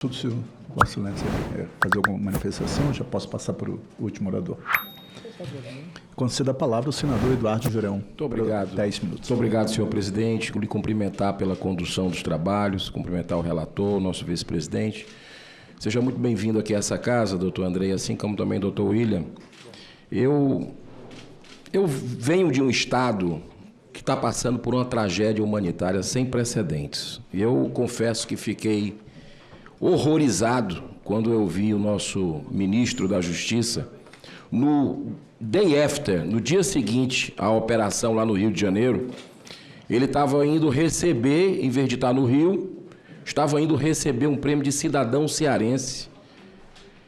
Tudo, se Vossa Excelência fazer alguma manifestação, já posso passar para o último orador. Conceda a palavra ao senador Eduardo Jurão. Muito obrigado. 10 minutos. Muito obrigado, senhor presidente. Lhe cumprimentar pela condução dos trabalhos, cumprimentar o relator, o nosso vice-presidente. Seja muito bem-vindo aqui a essa casa, doutor Andrei, assim como também doutor William. Eu venho de um estado que está passando por uma tragédia humanitária sem precedentes. Eu confesso que fiquei horrorizado quando eu vi o nosso ministro da Justiça, no day after, no dia seguinte à operação lá no Rio de Janeiro, ele estava indo receber, em vez de estar no Rio, estava indo receber um prêmio de cidadão cearense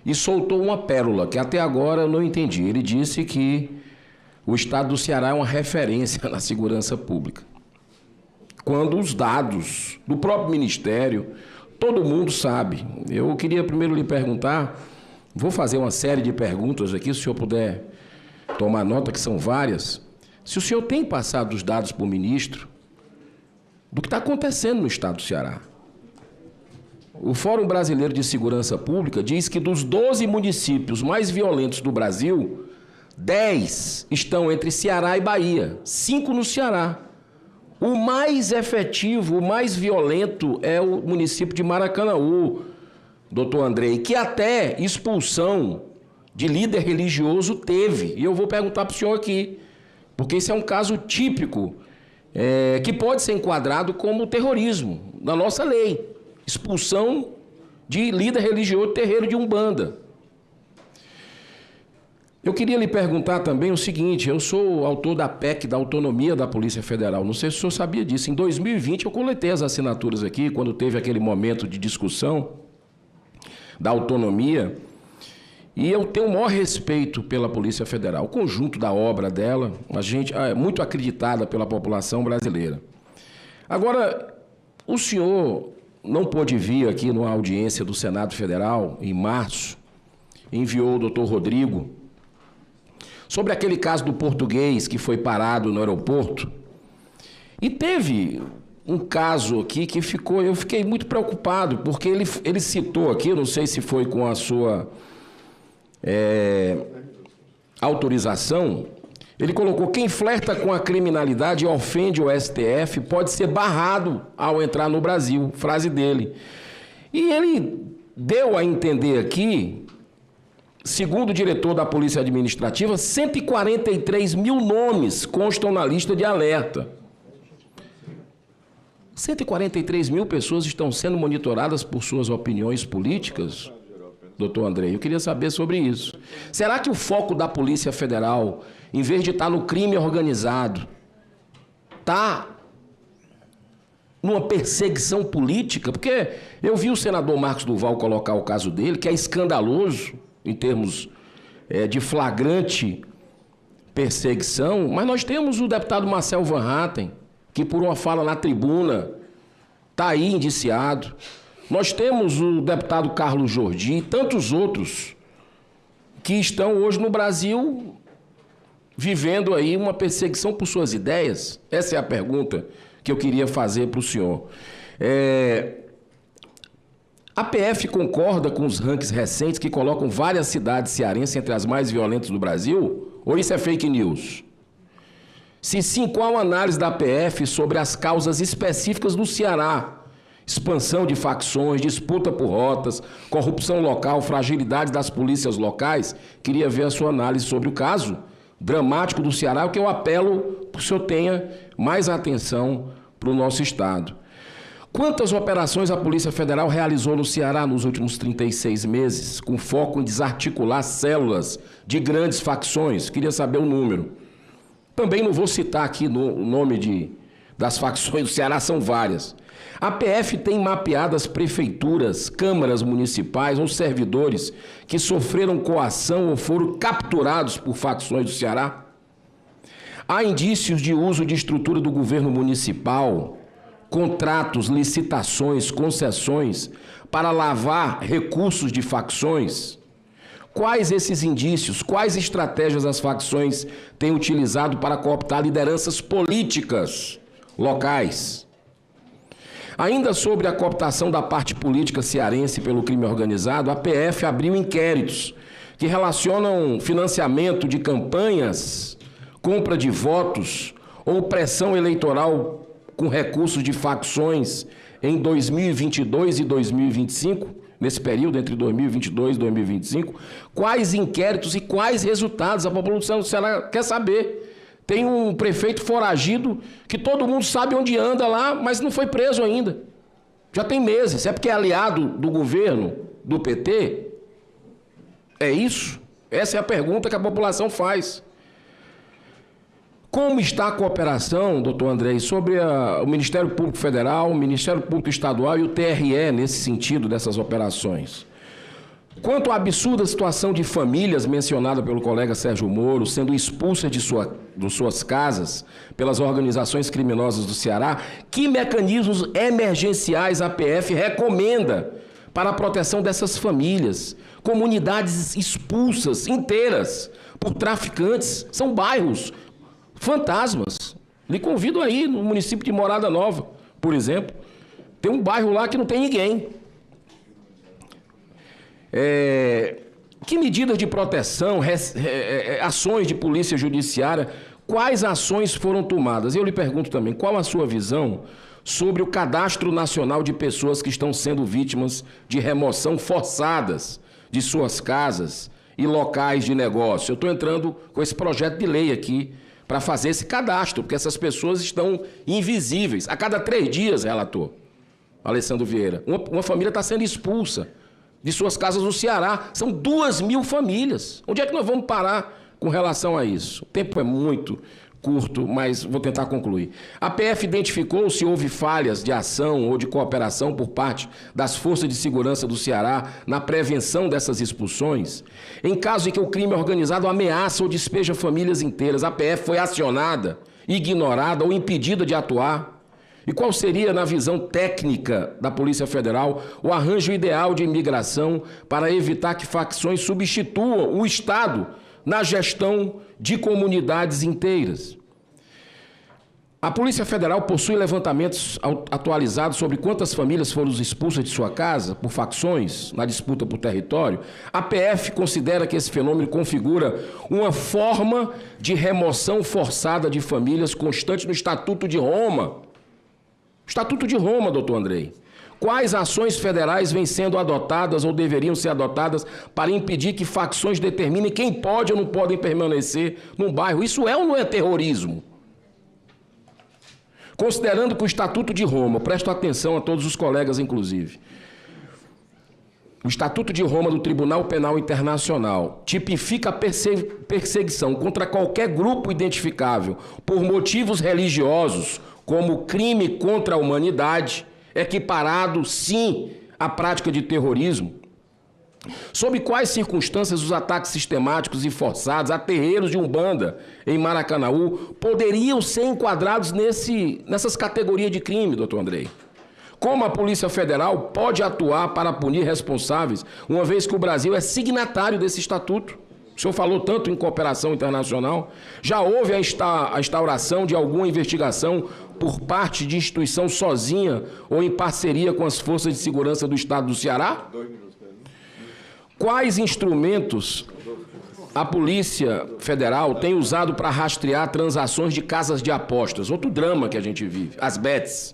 e soltou uma pérola que até agora eu não entendi. Ele disse que o estado do Ceará é uma referência na segurança pública, quando os dados do próprio Ministério, todo mundo sabe. Eu queria primeiro lhe perguntar, vou fazer uma série de perguntas aqui, se o senhor puder tomar nota, que são várias. Se o senhor tem passado os dados para o ministro do que está acontecendo no estado do Ceará. O Fórum Brasileiro de Segurança Pública diz que dos 12 municípios mais violentos do Brasil, 10 estão entre Ceará e Bahia, 5 no Ceará. O mais efetivo, o mais violento é o município de Maracanaú, doutor Andrei, que até expulsão de líder religioso teve. E eu vou perguntar para o senhor aqui, porque esse é um caso típico, que pode ser enquadrado como terrorismo na nossa lei. Expulsão de líder religioso do terreiro de Umbanda. Eu queria lhe perguntar também o seguinte, eu sou autor da PEC da autonomia da Polícia Federal, não sei se o senhor sabia disso. Em 2020 eu coletei as assinaturas aqui, quando teve aquele momento de discussão da autonomia, e eu tenho o maior respeito pela Polícia Federal, o conjunto da obra dela, a gente é muito acreditada pela população brasileira. Agora, o senhor não pôde vir aqui numa audiência do Senado Federal, em março, enviou o doutor Rodrigo, sobre aquele caso do português que foi parado no aeroporto. E teve um caso aqui que eu fiquei muito preocupado, porque ele citou aqui, não sei se foi com a sua autorização, ele colocou: quem flerta com a criminalidade e ofende o STF pode ser barrado ao entrar no Brasil, frase dele. E ele deu a entender aqui, segundo o diretor da Polícia Administrativa, 143 mil nomes constam na lista de alerta. 143 mil pessoas estão sendo monitoradas por suas opiniões políticas, doutor Andrei. Eu queria saber sobre isso. Será que o foco da Polícia Federal, em vez de estar no crime organizado, está numa perseguição política? Porque eu vi o senador Marcos Duval colocar o caso dele, que é escandaloso, em termos de flagrante perseguição, mas nós temos o deputado Marcel Van Hatten, que por uma fala na tribuna está aí indiciado. Nós temos o deputado Carlos Jordi e tantos outros que estão hoje no Brasil vivendo aí uma perseguição por suas ideias. Essa é a pergunta que eu queria fazer para o senhor. A PF concorda com os rankings recentes que colocam várias cidades cearenses entre as mais violentas do Brasil? Ou isso é fake news? Se sim, qual a análise da PF sobre as causas específicas do Ceará? Expansão de facções, disputa por rotas, corrupção local, fragilidade das polícias locais. Queria ver a sua análise sobre o caso dramático do Ceará, que eu apelo para que o senhor tenha mais atenção para o nosso estado. Quantas operações a Polícia Federal realizou no Ceará nos últimos 36 meses, com foco em desarticular células de grandes facções? Queria saber o número. Também não vou citar aqui o nome das facções do Ceará, são várias. A PF tem mapeado as prefeituras, câmaras municipais ou servidores que sofreram coação ou foram capturados por facções do Ceará? Há indícios de uso de estrutura do governo municipal, contratos, licitações, concessões para lavar recursos de facções? Quais esses indícios, quais estratégias as facções têm utilizado para cooptar lideranças políticas locais? Ainda sobre a cooptação da parte política cearense pelo crime organizado, a PF abriu inquéritos que relacionam financiamento de campanhas, compra de votos ou pressão eleitoral com recursos de facções em 2022 e 2025, nesse período entre 2022 e 2025, quais inquéritos e quais resultados a população do Ceará quer saber. Tem um prefeito foragido que todo mundo sabe onde anda lá, mas não foi preso ainda. Já tem meses. É porque é aliado do governo, do PT? É isso? Essa é a pergunta que a população faz. Como está a cooperação, doutor Andrei, sobre o Ministério Público Federal, o Ministério Público Estadual e o TRE nesse sentido dessas operações? Quanto à absurda situação de famílias mencionada pelo colega Sérgio Moro, sendo expulsas de suas casas pelas organizações criminosas do Ceará, que mecanismos emergenciais a PF recomenda para a proteção dessas famílias? Comunidades expulsas inteiras por traficantes, são bairros fantasmas. Lhe convido aí no município de Morada Nova, por exemplo, tem um bairro lá que não tem ninguém. Que medidas de proteção, ações de polícia judiciária, quais ações foram tomadas? Eu lhe pergunto também, qual a sua visão sobre o Cadastro Nacional de Pessoas que estão sendo vítimas de remoção forçadas de suas casas e locais de negócio? Eu estou entrando com esse projeto de lei aqui para fazer esse cadastro, porque essas pessoas estão invisíveis. A cada 3 dias, relator Alessandro Vieira, uma família está sendo expulsa de suas casas no Ceará. São 2.000 famílias. Onde é que nós vamos parar com relação a isso? O tempo é muito curto, mas vou tentar concluir. A PF identificou se houve falhas de ação ou de cooperação por parte das forças de segurança do Ceará na prevenção dessas expulsões? Em caso em que o crime organizado ameaça ou despeja famílias inteiras, a PF foi acionada, ignorada ou impedida de atuar? E qual seria, na visão técnica da Polícia Federal, o arranjo ideal de imigração para evitar que facções substituam o Estado na gestão de comunidades inteiras? A Polícia Federal possui levantamentos atualizados sobre quantas famílias foram expulsas de sua casa por facções na disputa por território. A PF considera que esse fenômeno configura uma forma de remoção forçada de famílias constante no Estatuto de Roma. Estatuto de Roma, doutor Andrei. Quais ações federais vêm sendo adotadas ou deveriam ser adotadas para impedir que facções determinem quem pode ou não pode permanecer num bairro? Isso é ou não é terrorismo? Considerando que o Estatuto de Roma, presto atenção a todos os colegas, inclusive, o Estatuto de Roma do Tribunal Penal Internacional tipifica a perseguição contra qualquer grupo identificável por motivos religiosos como crime contra a humanidade, equiparado, sim, à prática de terrorismo. Sob quais circunstâncias os ataques sistemáticos e forçados a terreiros de Umbanda em Maracanaú poderiam ser enquadrados nessas categorias de crime, doutor Andrei? Como a Polícia Federal pode atuar para punir responsáveis, uma vez que o Brasil é signatário desse estatuto? O senhor falou tanto em cooperação internacional. Já houve a instauração de alguma investigação por parte de instituição sozinha ou em parceria com as forças de segurança do Estado do Ceará? Quais instrumentos a Polícia Federal tem usado para rastrear transações de casas de apostas? Outro drama que a gente vive, as bets,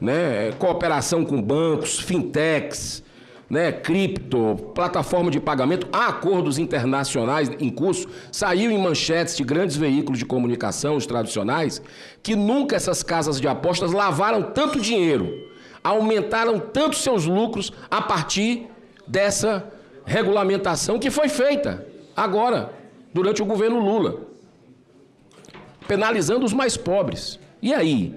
né? Cooperação com bancos, fintechs, né? Cripto, plataforma de pagamento, há acordos internacionais em curso. Saiu em manchetes de grandes veículos de comunicação, os tradicionais, que nunca essas casas de apostas lavaram tanto dinheiro, aumentaram tanto seus lucros a partir dessa regulamentação que foi feita agora, durante o governo Lula, penalizando os mais pobres. E aí?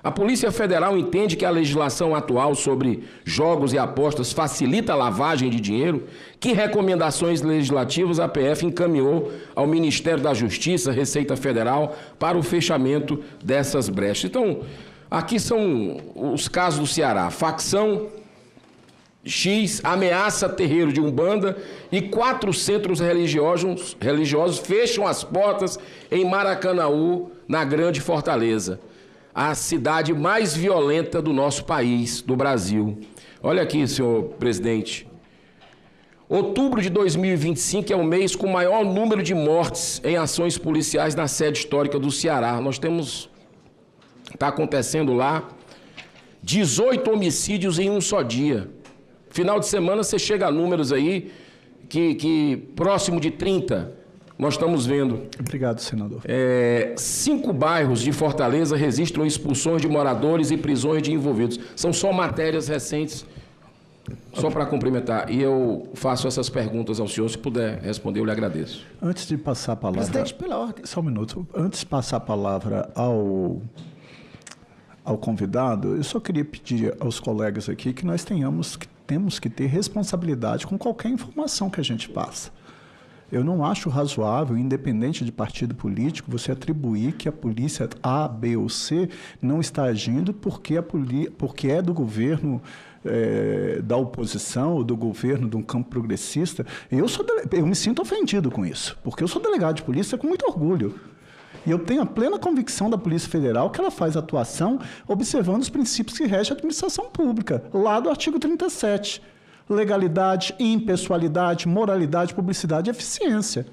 A Polícia Federal entende que a legislação atual sobre jogos e apostas facilita a lavagem de dinheiro? Que recomendações legislativas a PF encaminhou ao Ministério da Justiça, Receita Federal, para o fechamento dessas brechas? Então, aqui são os casos do Ceará. Facção X ameaça terreiro de Umbanda e 4 centros religiosos fecham as portas em Maracanaú, na Grande Fortaleza. a cidade mais violenta do nosso país, do Brasil. Olha aqui, senhor presidente. Outubro de 2025 é o mês com o maior número de mortes em ações policiais na sede histórica do Ceará. Está acontecendo lá 18 homicídios em um só dia. Final de semana você chega a números aí que próximo de 30 nós estamos vendo. Obrigado, senador. 5 bairros de Fortaleza registram expulsões de moradores e prisões de envolvidos. São só matérias recentes. Só para cumprimentar, e eu faço essas perguntas ao senhor, se puder responder, eu lhe agradeço. Antes de passar a palavra... Presidente, pela ordem. Só um minuto. Antes de passar a palavra ao convidado, eu só queria pedir aos colegas aqui que nós temos que ter responsabilidade com qualquer informação que a gente passa. Eu não acho razoável, independente de partido político, você atribuir que a polícia A, B ou C não está agindo porque é do governo da oposição ou do governo de um campo progressista. Eu me sinto ofendido com isso, porque eu sou delegado de polícia com muito orgulho. E eu tenho a plena convicção da Polícia Federal que ela faz atuação observando os princípios que regem a administração pública, lá do artigo 37. Legalidade, impessoalidade, moralidade, publicidade e eficiência.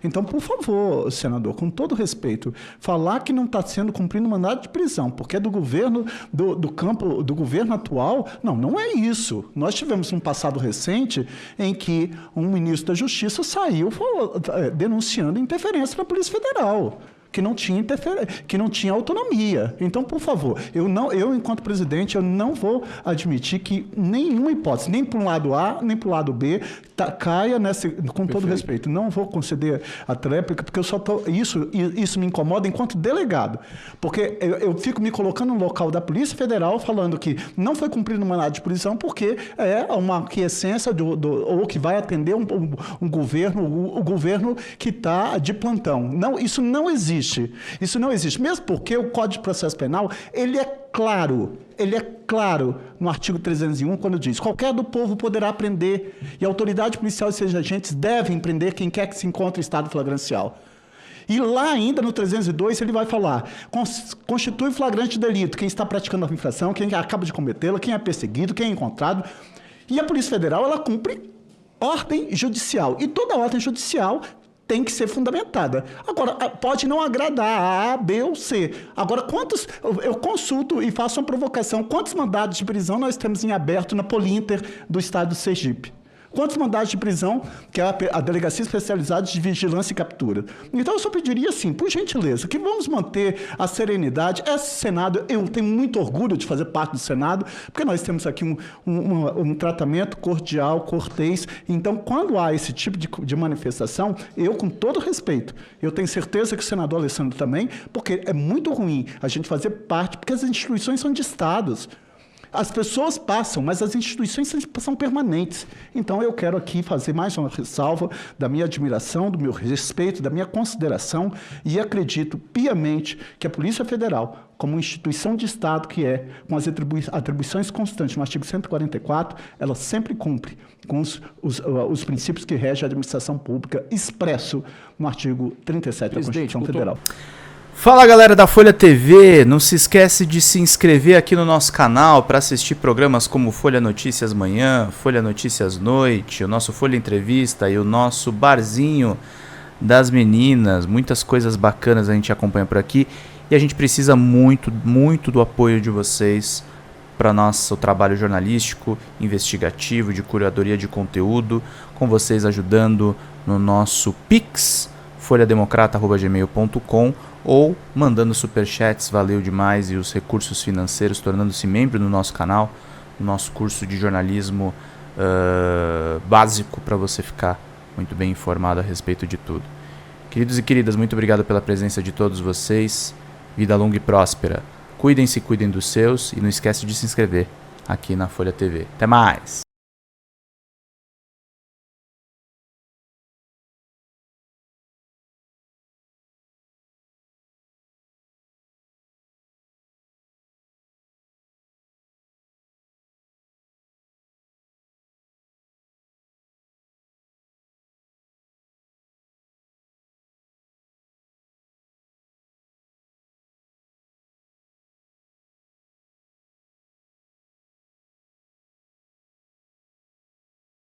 Então, por favor, senador, com todo respeito, falar que não está sendo cumprido mandado de prisão porque é do governo, do campo, do governo atual, não é isso. Nós tivemos um passado recente em que um ministro da Justiça saiu denunciando interferência na Polícia Federal, que não tinha autonomia. Então, por favor, eu, enquanto presidente, eu não vou admitir que nenhuma hipótese, nem para um lado A, nem para o lado B, caia nessa, com todo respeito. Não vou conceder a tréplica, porque eu só isso me incomoda enquanto delegado. Porque eu fico me colocando no local da Polícia Federal falando que não foi cumprido o mandado de prisão porque é uma aquiescência ou que vai atender um governo, o governo que está de plantão. Não, isso não existe. Isso não existe. Mesmo porque o Código de Processo Penal, ele é claro no artigo 301, quando diz: qualquer do povo poderá prender, e a autoridade policial e seus agentes devem prender quem quer que se encontre em estado flagrancial. E lá ainda no 302 ele vai falar: constitui flagrante delito quem está praticando a infração, quem acaba de cometê-la, quem é perseguido, quem é encontrado. E a Polícia Federal, ela cumpre ordem judicial. E toda ordem judicial tem que ser fundamentada. Agora, pode não agradar a A, B ou C. Agora, eu consulto e faço uma provocação. Quantos mandados de prisão nós temos em aberto na Polinter do estado do Sergipe? Quantos mandados de prisão, que é a Delegacia Especializada de Vigilância e Captura? Então, eu só pediria, assim, por gentileza, que vamos manter a serenidade. Esse Senado, eu tenho muito orgulho de fazer parte do Senado, porque nós temos aqui um tratamento cordial, cortês. Então, quando há esse tipo de manifestação, eu, com todo respeito, eu tenho certeza que o senador Alessandro também, porque é muito ruim a gente fazer parte, porque as instituições são de estados. As pessoas passam, mas as instituições são permanentes. Então, eu quero aqui fazer mais uma ressalva da minha admiração, do meu respeito, da minha consideração, e acredito piamente que a Polícia Federal, como instituição de Estado que é, com as atribuições constantes no artigo 144, ela sempre cumpre com os princípios que regem a administração pública, expresso no artigo 37 da Constituição Federal. Fala, galera da Folha TV, não se esquece de se inscrever aqui no nosso canal para assistir programas como Folha Notícias Manhã, Folha Notícias Noite, o nosso Folha Entrevista e o nosso Barzinho das Meninas. Muitas coisas bacanas a gente acompanha por aqui e a gente precisa muito, muito do apoio de vocês para nosso trabalho jornalístico, investigativo, de curadoria de conteúdo, com vocês ajudando no nosso Pix, folhademocrata@gmail.com, ou mandando superchats, valeu demais, e os recursos financeiros, tornando-se membro do nosso canal, no nosso curso de jornalismo básico, para você ficar muito bem informado a respeito de tudo. Queridos e queridas, muito obrigado pela presença de todos vocês, vida longa e próspera, cuidem-se, cuidem dos seus, e não esquece de se inscrever aqui na Folha TV. Até mais!